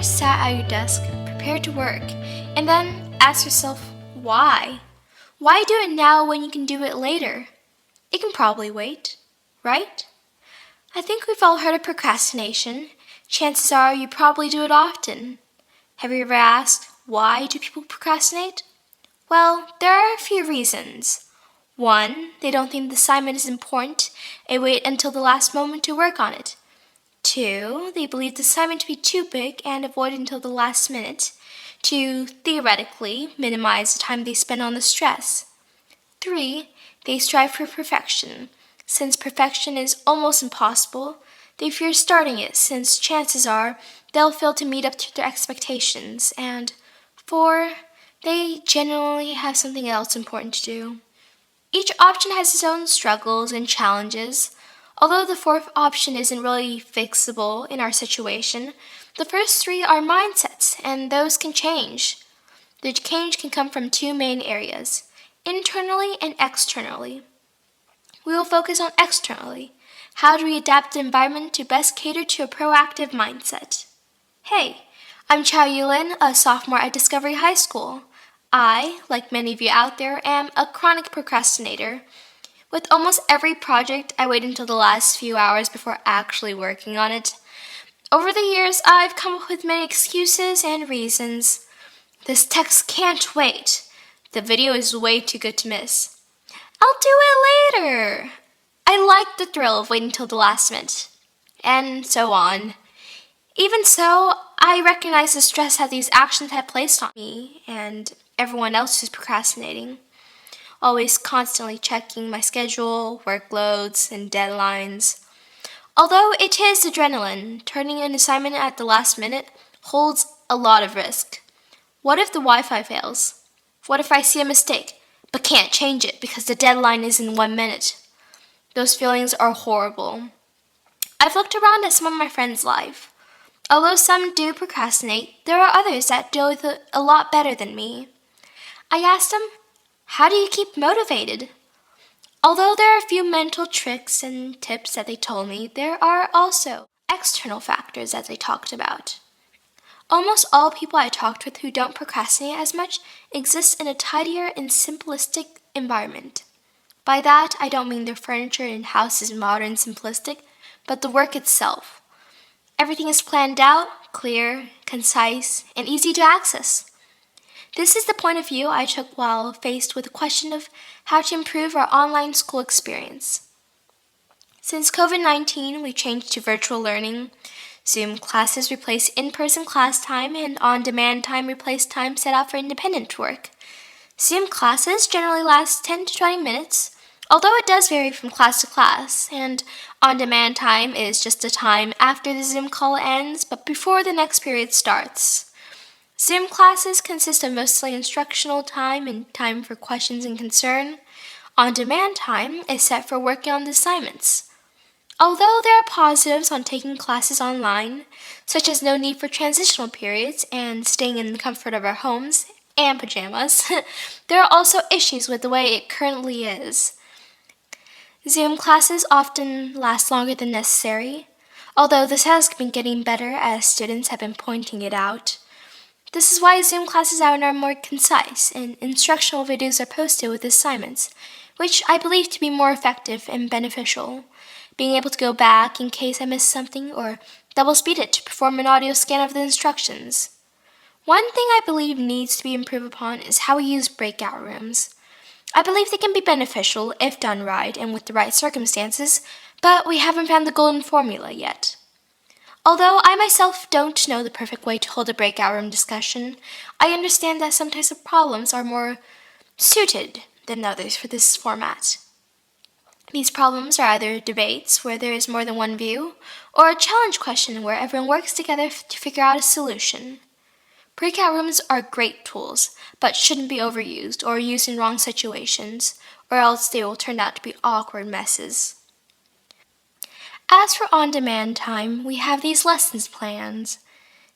ever sat at your desk, prepared to work, and then asked yourself, why? Why do it now when you can do it later? It can probably wait, right? I think we've all heard of procrastination. Chances are you probably do it often. Have you ever asked, why do people procrastinate? Well, there are a few reasons. 1, they don't think the assignment is important and wait until the last moment to work on it. 2, they believe the assignment to be too big and avoid until the last minute to theoretically minimize the time they spend on the stress. 3, they strive for perfection. Since perfection is almost impossible, they fear starting it since chances are they'll fail to meet up to their expectations. And 4, they generally have something else important to do. Each option has its own struggles and challenges. Although the fourth option isn't really fixable in our situation, the first 3 are mindsets, and those can change. The change can come from 2 main areas, internally and externally. We will focus on externally. How do we adapt the environment to best cater to a proactive mindset? Hey, I'm Chow Yulin, a sophomore at Discovery High School. I, like many of you out there, am a chronic procrastinator. With almost every project, I wait until the last few hours before actually working on it. Over the years, I've come up with many excuses and reasons. This text can't wait. The video is way too good to miss. I'll do it later. I like the thrill of waiting till the last minute. And so on. Even so, I recognize the stress that these actions have placed on me and everyone else who's procrastinating. Always constantly checking my schedule, workloads, and deadlines. Although it is adrenaline, turning an assignment at the last minute holds a lot of risk. What if the Wi-Fi fails? What if I see a mistake, but can't change it because the deadline is in 1 minute? Those feelings are horrible. I've looked around at some of my friends' life. Although some do procrastinate, there are others that deal with it a lot better than me. I asked them, how do you keep motivated? Although there are a few mental tricks and tips that they told me, there are also external factors that they talked about. Almost all people I talked with who don't procrastinate as much exist in a tidier and simplistic environment. By that, I don't mean their furniture and house is modern and simplistic, but the work itself. Everything is planned out, clear, concise, and easy to access. This is the point of view I took while faced with the question of how to improve our online school experience. Since COVID-19, we changed to virtual learning. Zoom classes replaced in-person class time, and on-demand time replaced time set out for independent work. Zoom classes generally last 10 to 20 minutes, although it does vary from class to class, and on-demand time is just the time after the Zoom call ends but before the next period starts. Zoom classes consist of mostly instructional time and time for questions and concern. On-demand time is set for working on the assignments. Although there are positives on taking classes online, such as no need for transitional periods and staying in the comfort of our homes and pajamas, there are also issues with the way it currently is. Zoom classes often last longer than necessary, although this has been getting better as students have been pointing it out. This is why Zoom classes are more concise and instructional videos are posted with assignments, which I believe to be more effective and beneficial. Being able to go back in case I missed something or double speed it to perform an audio scan of the instructions. One thing I believe needs to be improved upon is how we use breakout rooms. I believe they can be beneficial if done right and with the right circumstances, but we haven't found the golden formula yet. Although I myself don't know the perfect way to hold a breakout room discussion, I understand that some types of problems are more suited than others for this format. These problems are either debates where there is more than one view, or a challenge question where everyone works together to figure out a solution. Breakout rooms are great tools, but shouldn't be overused or used in wrong situations, or else they will turn out to be awkward messes. As for on-demand time, we have these lessons plans,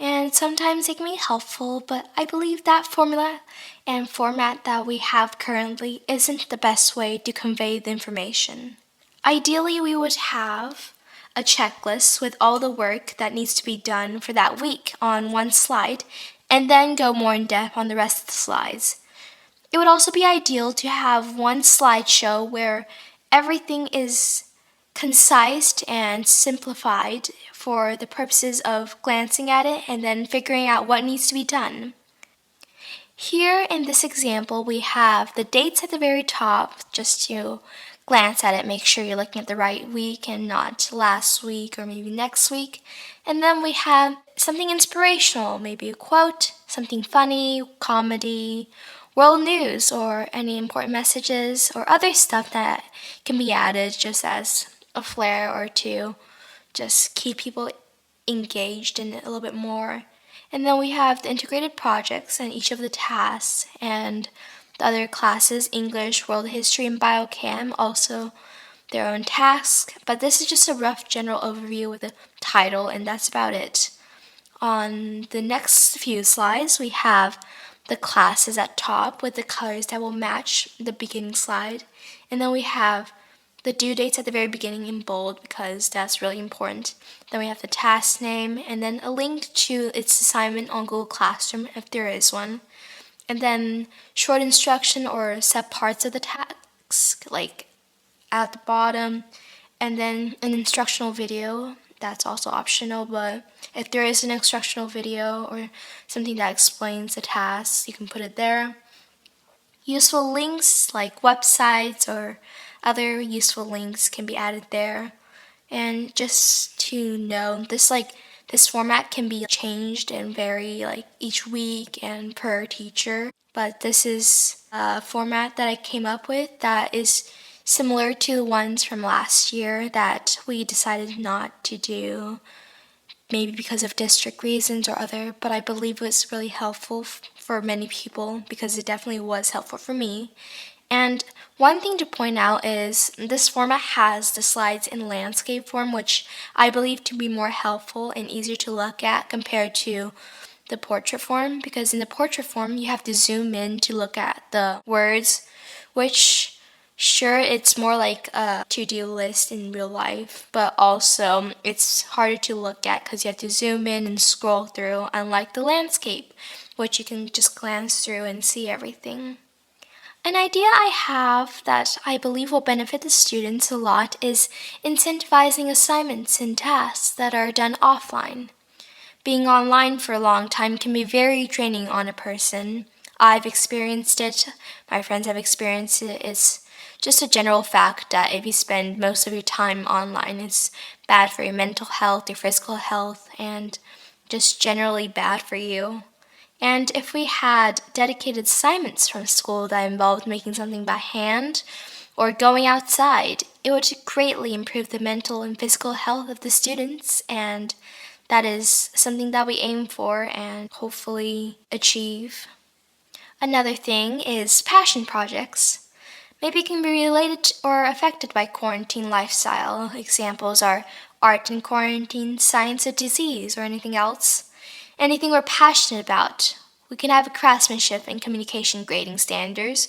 and sometimes they can be helpful, but I believe that formula and format that we have currently isn't the best way to convey the information. Ideally, we would have a checklist with all the work that needs to be done for that week on one slide, and then go more in depth on the rest of the slides. It would also be ideal to have one slideshow where everything is concise and simplified for the purposes of glancing at it and then figuring out what needs to be done. Here in this example, we have the dates at the very top, just to glance at it, make sure you're looking at the right week and not last week or maybe next week. And then we have something inspirational, maybe a quote, something funny, comedy, world news, or any important messages or other stuff that can be added just as a flair or two, just keep people engaged in it a little bit more. And then we have the integrated projects and each of the tasks, and the other classes, English, World History, and Biochem, also their own tasks. But this is just a rough general overview with a title, and that's about it. On the next few slides, we have the classes at top with the colors that will match the beginning slide. And then we have the due dates at the very beginning in bold because that's really important. Then we have the task name and then a link to its assignment on Google Classroom if there is one. And then short instruction or set parts of the task, like at the bottom. And then an instructional video, that's also optional, but if there is an instructional video or something that explains the task, you can put it there. Useful links like websites or other useful links can be added there. And just to know, this format can be changed and vary each week and per teacher. But this is a format that I came up with that is similar to the ones from last year that we decided not to do, maybe because of district reasons or other, but I believe it was really helpful for many people because it definitely was helpful for me. And one thing to point out is this format has the slides in landscape form, which I believe to be more helpful and easier to look at compared to the portrait form, because in the portrait form you have to zoom in to look at the words, which sure, it's more like a to-do list in real life, but also it's harder to look at because you have to zoom in and scroll through, unlike the landscape, which you can just glance through and see everything. An idea I have that I believe will benefit the students a lot is incentivizing assignments and tasks that are done offline. Being online for a long time can be very draining on a person. I've experienced it, my friends have experienced it. It's just a general fact that if you spend most of your time online, it's bad for your mental health, your physical health, and just generally bad for you. And if we had dedicated assignments from school that involved making something by hand or going outside, it would greatly improve the mental and physical health of the students, and that is something that we aim for and hopefully achieve. Another thing is passion projects. Maybe it can be related or affected by quarantine lifestyle. Examples are art in quarantine, science of disease, or anything else. Anything we're passionate about. We can have a craftsmanship and communication grading standards.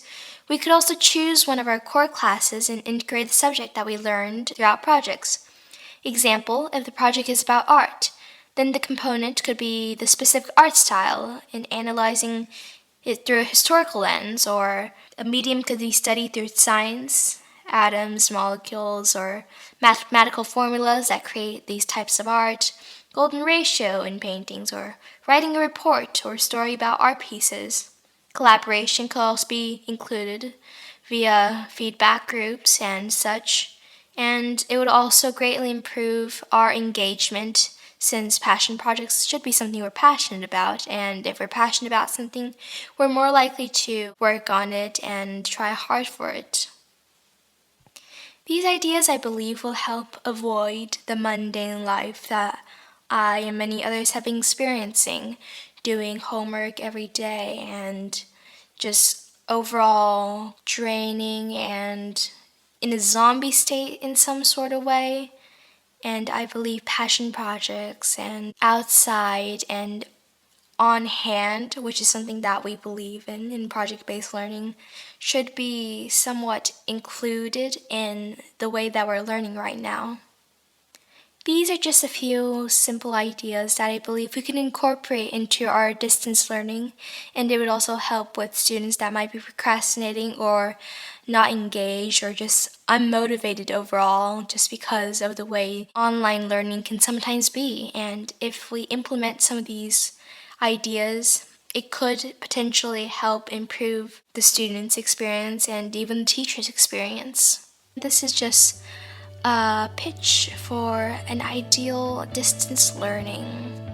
We could also choose one of our core classes and integrate the subject that we learned throughout projects. Example, if the project is about art, then the component could be the specific art style in analyzing it through a historical lens, or a medium could be studied through science, atoms, molecules, or mathematical formulas that create these types of art, golden ratio in paintings, or writing a report or story about art pieces. Collaboration could also be included via feedback groups and such, and it would also greatly improve our engagement since passion projects should be something we're passionate about, and if we're passionate about something, we're more likely to work on it and try hard for it. These ideas, I believe, will help avoid the mundane life that I and many others have been experiencing, doing homework every day and just overall draining and in a zombie state in some sort of way. And I believe passion projects and outside and on hand, which is something that we believe in project-based learning, should be somewhat included in the way that we're learning right now. These are just a few simple ideas that I believe we can incorporate into our distance learning, and it would also help with students that might be procrastinating or not engaged or just unmotivated overall just because of the way online learning can sometimes be. And if we implement some of these ideas, it could potentially help improve the student's experience and even the teacher's experience. This is just a pitch for an ideal distance learning.